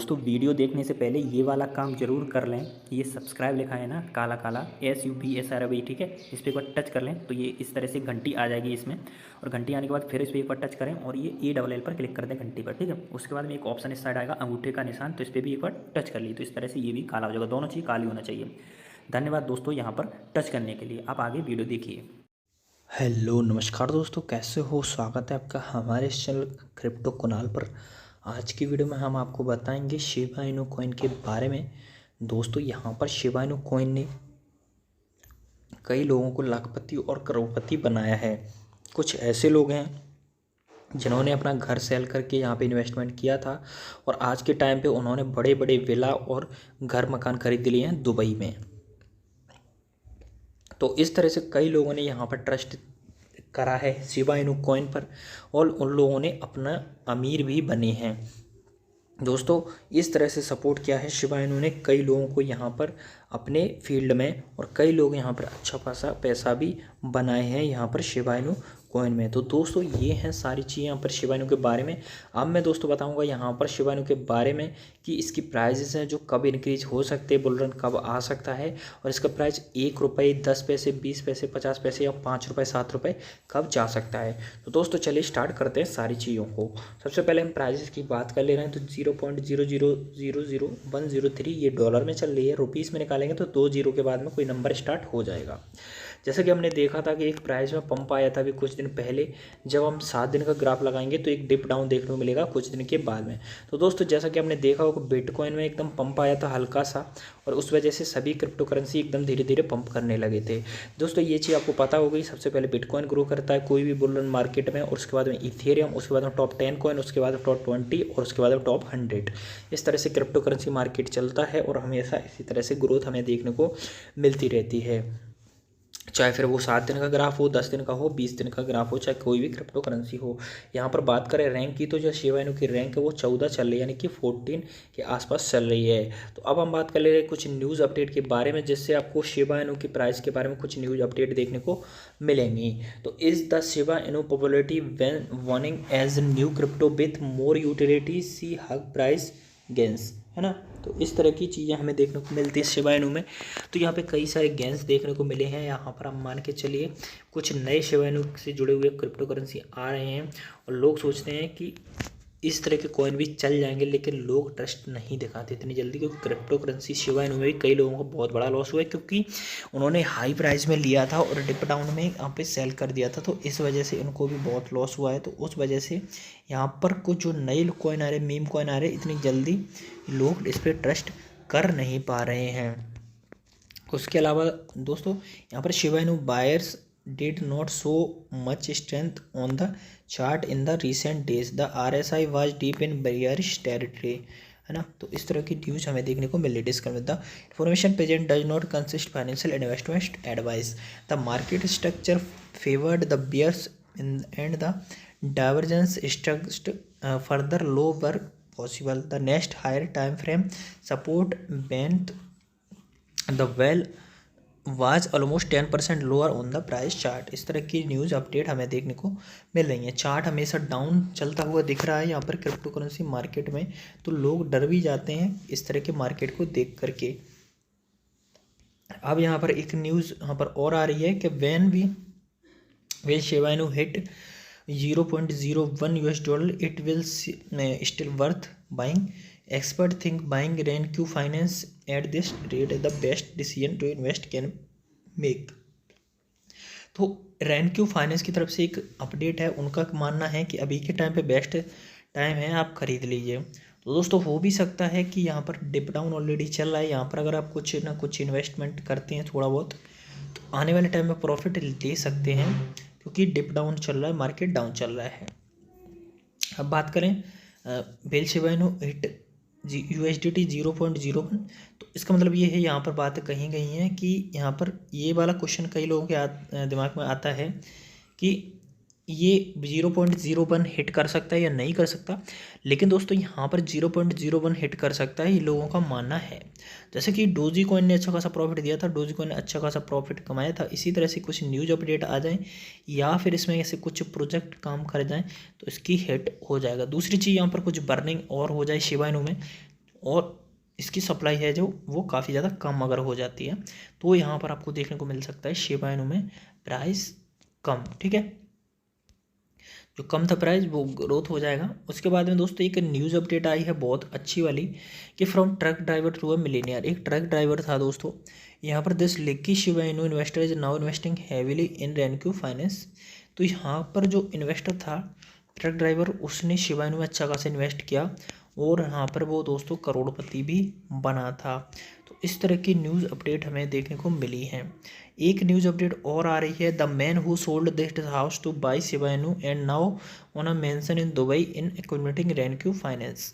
दोस्तों वीडियो देखने से पहले ये वाला काम जरूर कर लें। ये सब्सक्राइब लिखा है ना, काला काला SUBSRAB, ठीक है। इस पर एक बार टच कर लें तो ये इस तरह से घंटी आ जाएगी इसमें, और घंटी आने के बाद फिर इस पर एक बार टच करें और ये ELL पर क्लिक कर दें घंटी पर, ठीक है। उसके बाद में एक ऑप्शन इस साइड आएगा अंगूठे का निशान, तो इस पर भी एक बार टच कर ली तो इस तरह से ये भी काला हो जाएगा। दोनों चीज़ काली होना चाहिए। धन्यवाद दोस्तों यहाँ पर टच करने के लिए। आप आगे वीडियो देखिए। हेलो नमस्कार दोस्तों, कैसे हो? स्वागत है आपका हमारे इस चैनल क्रिप्टो कुणाल पर। आज की वीडियो में हम आपको बताएंगे शिबा इनू कॉइन के बारे में। दोस्तों यहाँ पर शिबा इनू कॉइन ने कई लोगों को लाखपति और करोड़पति बनाया है। कुछ ऐसे लोग हैं जिन्होंने अपना घर सेल करके यहाँ पे इन्वेस्टमेंट किया था और आज के टाइम पे उन्होंने बड़े बड़े विला और घर मकान खरीद लिए हैं दुबई में। तो इस तरह से कई लोगों ने यहाँ पर ट्रस्ट करा है शिबा इनू कॉइन पर और उन लोगों ने अपना अमीर भी बने हैं। दोस्तों इस तरह से सपोर्ट किया है शिबा इनू ने कई लोगों को यहाँ पर अपने फील्ड में, और कई लोग यहाँ पर अच्छा खासा पैसा भी बनाए हैं यहाँ पर शिबा इनू कॉइन में। तो दोस्तों ये हैं सारी चीज़ें यहाँ पर शिबा इनू के बारे में। अब मैं दोस्तों बताऊंगा यहाँ पर शिबा इनू के बारे में कि इसकी प्राइजेस हैं जो कब इंक्रीज हो सकते हैं, बुल रन कब आ सकता है, और इसका प्राइस 1 रुपये, 10 पैसे, 20 पैसे, 50 पैसे या 5 रुपये, 7 रुपये कब जा सकता है। तो दोस्तों चलिए स्टार्ट करते हैं सारी चीज़ों को। सबसे पहले हम प्राइजेस की बात कर ले रहे हैं तो 0.000103 ये डॉलर में चल रही है। रुपीज़ में निकालेंगे तो 2 जीरो के बाद में कोई नंबर स्टार्ट हो जाएगा। जैसे कि हमने देखा था कि एक प्राइस में पंप आया था अभी कुछ दिन पहले। जब हम 7 दिन का ग्राफ लगाएंगे तो एक डिप डाउन देखने को मिलेगा कुछ दिन के बाद में। तो दोस्तों जैसा कि हमने देखा होगा बिटकॉइन में एकदम पंप आया था हल्का सा, और उस वजह से सभी क्रिप्टो करेंसी एकदम धीरे धीरे पंप करने लगे थे। दोस्तों ये चीज़ आपको पता हो गई। सबसे पहले बिटकॉइन ग्रो करता है कोई भी बुल रन मार्केट में, और उसके बाद में इथेरियम, उसके बाद में टॉप 10 कॉइन, उसके बाद टॉप 20 और उसके बाद टॉप 100। इस तरह से क्रिप्टो करेंसी मार्केट चलता है और हमेशा इसी तरह से ग्रोथ हमें देखने को मिलती रहती है। चाहे फिर वो 7 दिन का ग्राफ हो, 10 दिन का हो, 20 दिन का ग्राफ हो, चाहे कोई भी क्रिप्टो करेंसी हो। यहाँ पर बात करें रैंक की तो जो शिबा इनू की रैंक है वो 14 चल रही है, यानी कि 14 के आसपास चल रही है। तो अब हम बात कर ले रहे हैं कुछ न्यूज़ अपडेट के बारे में, जिससे आपको शिबा इनू की प्राइस के बारे में कुछ न्यूज़ अपडेट देखने को मिलेंगी। तो is the Shiba Inu popularity when waning as new crypto with more utility see huge price gains, है ना। तो इस तरह की चीज़ें हमें देखने को मिलती है शिबा इनू में। तो यहाँ पे कई सारे गेंस देखने को मिले हैं। यहाँ पर हम मान के चलिए कुछ नए शिबा इनू से जुड़े हुए क्रिप्टो करेंसी आ रहे हैं, और लोग सोचते हैं कि इस तरह के कॉइन भी चल जाएंगे, लेकिन लोग ट्रस्ट नहीं दिखाते इतनी जल्दी, क्योंकि क्रिप्टो करेंसी शिबा इनू में भी कई लोगों को बहुत बड़ा लॉस हुआ है, क्योंकि उन्होंने हाई प्राइस में लिया था और डिप डाउन में यहाँ पे सेल कर दिया था। तो इस वजह से उनको भी बहुत लॉस हुआ है। तो उस वजह से यहाँ पर कुछ जो नए कॉइन आ रहे, मीम कॉइन आ रहे, इतनी जल्दी लोग इस पर ट्रस्ट कर नहीं पा रहे हैं। उसके अलावा दोस्तों यहाँ पर Shiba Inu buyers did not show much strength on the chart in the recent days, the RSI was deep in bearish territory, है ना। तो इस तरह की न्यूज़ हमें देखने को मिली। Discover the information present does not consist financial investment advice, the market structure favoured the bears and the divergence struck further lower possible, the next higher time frame support band the well was almost 10% lower on the price chart। इस तरह की news update हमें देखने को मिल रही है। Chart हमेशा down चलता हुआ दिख रहा है यहाँ पर क्रिप्टो करेंसी मार्केट में, तो लोग डर भी जाते हैं इस तरह के मार्केट को देख करके। अब यहाँ पर एक न्यूज़ यहाँ पर और आ रही है कि when Shiba Inu hit $0.01 it will still worth buying, expert think buying RenQ Finance at this rate the best decision to invest can make। तो RenQ Finance की तरफ से एक अपडेट है, उनका मानना है कि अभी के टाइम पे बेस्ट टाइम है, आप खरीद लीजिए। तो दोस्तों हो भी सकता है कि यहाँ पर डिप डाउन ऑलरेडी चल रहा है, यहाँ पर अगर आप कुछ ना कुछ इन्वेस्टमेंट करते हैं थोड़ा बहुत, तो आने वाले टाइम में प्रॉफिट ले सकते हैं, क्योंकि डिप डाउन चल रहा है, मार्केट डाउन चल रहा है। अब बात करें बेल शिबा इनू हिट USDT 0.01, तो इसका मतलब ये है, यहाँ पर बातें कही गई हैं कि यहाँ पर ये वाला क्वेश्चन कई लोगों के दिमाग में आता है कि ये 0.01 हिट कर सकता है या नहीं कर सकता। लेकिन दोस्तों यहाँ पर 0.01 हिट कर सकता है, ये लोगों का मानना है। जैसे कि डोजी कॉइन ने अच्छा खासा प्रॉफिट दिया था, डोजी कॉइन ने अच्छा खासा प्रॉफिट कमाया था। इसी तरह से कुछ न्यूज़ अपडेट आ जाए या फिर इसमें ऐसे कुछ प्रोजेक्ट काम कर जाएँ तो इसकी हिट हो जाएगा। दूसरी चीज़ यहाँ पर कुछ बर्निंग और हो जाए शिबा इनू में, और इसकी सप्लाई है जो वो काफ़ी ज़्यादा कम अगर हो जाती है तो यहाँ पर आपको देखने को मिल सकता है शिबा इनू में प्राइस कम, ठीक है, जो कम था प्राइस वो ग्रोथ हो जाएगा। उसके बाद में दोस्तों एक न्यूज़ अपडेट आई है बहुत अच्छी वाली कि from truck driver to a millionaire. एक ट्रक ड्राइवर था दोस्तों, यहाँ पर this lucky Shiba Inu investor is now investing heavily in RenQ finance. तो यहाँ पर जो इन्वेस्टर था ट्रक ड्राइवर, उसने शिबा इनू में अच्छा खासा इन्वेस्ट किया और यहाँ पर वो दोस्तों करोड़पति भी बना था। तो इस तरह की न्यूज़ अपडेट हमें देखने को मिली है। एक न्यूज़ अपडेट और आ रही है, the man who sold this house to buy Shiba Inu and now on a mansion in Dubai in accumulating RenQ finance.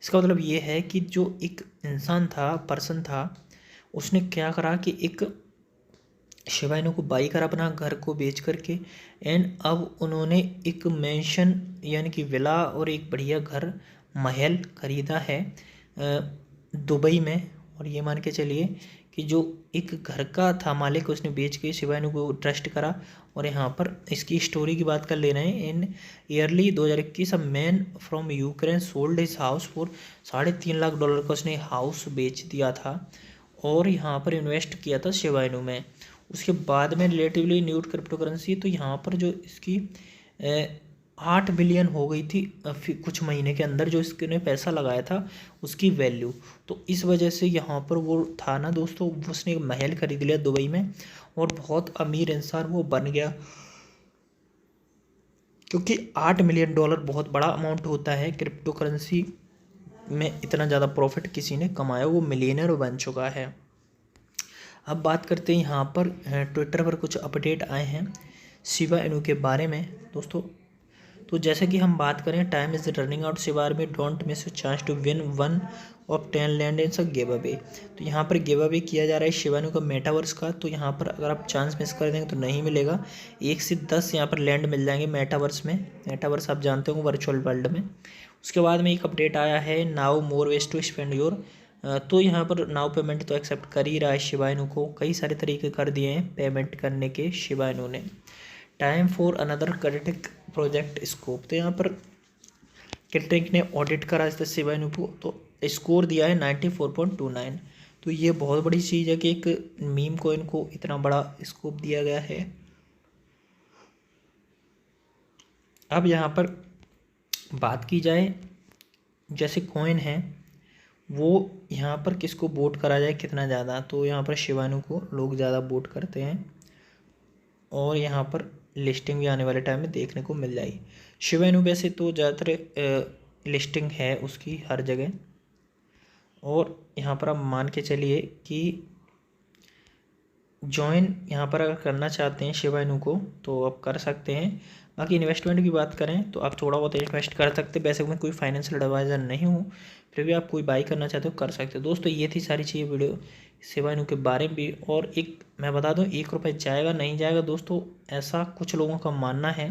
इसका मतलब ये है कि जो एक इंसान था, पर्सन था, उसने क्या करा कि एक शिबा इनू को बाई करा अपना घर को बेच करके एंड अब उन्होंने एक मेंशन यानी कि विला और एक बढ़िया घर महल खरीदा है दुबई में। और ये मान के चलिए कि जो एक घर का था मालिक उसने बेच के शिबा इनू को ट्रस्ट करा। और यहाँ पर इसकी स्टोरी की बात कर ले रहे हैं, in early 2021 a man from Ukraine sold his house for $3.5 lakh का उसने हाउस बेच दिया था और यहाँ पर इन्वेस्ट किया था शिबा इनू में। उसके बाद में रिलेटिवली न्यू क्रिप्टो करेंसी, तो यहाँ पर जो इसकी 8 बिलियन हो गई थी कुछ महीने के अंदर जो इसने पैसा लगाया था उसकी वैल्यू। तो इस वजह से यहाँ पर वो था ना दोस्तों, उसने एक महल खरीद लिया दुबई में और बहुत अमीर इंसान वो बन गया, क्योंकि $8 मिलियन बहुत बड़ा अमाउंट होता है। क्रिप्टो करेंसी में इतना ज़्यादा प्रॉफिट किसी ने कमाया, वो मिलियनर बन चुका है। अब बात करते हैं यहाँ पर ट्विटर पर कुछ अपडेट आए हैं शिबा इनू के बारे में दोस्तों। तो जैसे कि हम बात करें, time is running out Shiba में don't miss your chance to win 1 of 10 land in giveaway. तो यहाँ पर गिव अवे किया जा रहा है शिबा इनू का मेटावर्स का। तो यहाँ पर अगर आप चांस मिस कर देंगे तो नहीं मिलेगा। 1 से 10 यहाँ पर लैंड मिल जाएंगे मेटावर्स में। मेटावर्स आप जानते हो वर्चुअल वर्ल्ड में। उसके बाद में एक अपडेट आया है, now more ways to spend your. तो यहाँ पर नाउ पेमेंट तो एक्सेप्ट कर ही रहा है शिबा इनू को, कई सारे तरीके कर दिए हैं पेमेंट करने के शिबा इनू ने। Time for another critic project scope. तो यहाँ पर क्रिटिक ने ऑडिट करा इस शिबा इनू को, तो स्कोर दिया है 94.29। तो ये बहुत बड़ी चीज़ है कि एक मीम कॉइन को इतना बड़ा स्कोप दिया गया है। अब यहाँ पर बात की जाए, जैसे कॉइन है वो यहाँ पर किसको वोट करा जाए कितना ज़्यादा, तो यहाँ पर शिबा इनू को लोग ज़्यादा वोट करते हैं और यहाँ पर लिस्टिंग भी आने वाले टाइम में देखने को मिल जाएगी। शिबा इनू वैसे तो ज़्यादातर लिस्टिंग है उसकी हर जगह, और यहाँ पर आप मान के चलिए कि जॉइन यहाँ पर अगर करना चाहते हैं शिबा इनू को तो आप कर सकते हैं। बाकी इन्वेस्टमेंट की बात करें तो आप थोड़ा बहुत इन्वेस्ट कर सकते हैं। वैसे मैं कोई फाइनेंशियल एडवाइज़र नहीं हूँ, फिर भी आप कोई बाई करना चाहते हो कर सकते हो। दोस्तों ये थी सारी चीज़ें वीडियो शिबा इनू के बारे में भी। और एक मैं बता दूँ, ₹1 जाएगा नहीं जाएगा दोस्तों, ऐसा कुछ लोगों का मानना है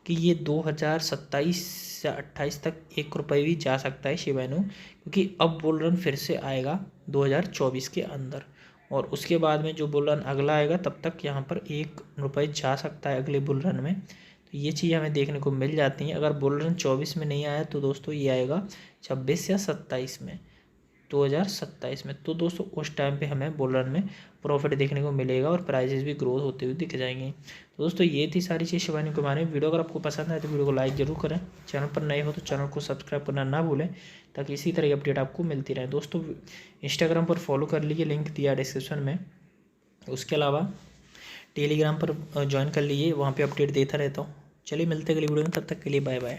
कि ये 2027 से 28 तक ₹1 भी जा सकता है शिबा इनू, क्योंकि अब बुल रन फिर से आएगा 2024 के अंदर। और उसके बाद में जो बुल रन अगला आएगा तब तक यहाँ पर ₹1 जा सकता है अगले बुल रन में। तो ये चीज़ हमें देखने को मिल जाती हैं। अगर बुल रन 24 में नहीं आया तो दोस्तों ये आएगा 26 या 27 में, 2027 में। तो दोस्तों उस टाइम पे हमें बुल रन में प्रॉफिट देखने को मिलेगा और प्राइजेस भी ग्रोथ होते हुए दिख जाएंगे। तो दोस्तों ये थी सारी चीज़ शिबा इनू के बारे में। वीडियो अगर आपको पसंद आए तो वीडियो को लाइक जरूर करें, चैनल पर नए हो तो चैनल को सब्सक्राइब करना ना भूलें ताकि इसी तरह की अपडेट आपको मिलती रहे। दोस्तों इंस्टाग्राम पर फॉलो कर लीजिए, लिंक दिया डिस्क्रिप्शन में। उसके अलावा टेलीग्राम पर ज्वाइन कर लीजिए, वहाँ पर अपडेट देता रहता हूँ। चलिए मिलते हैं अगली वीडियो में, तब तक के लिए बाय बाय।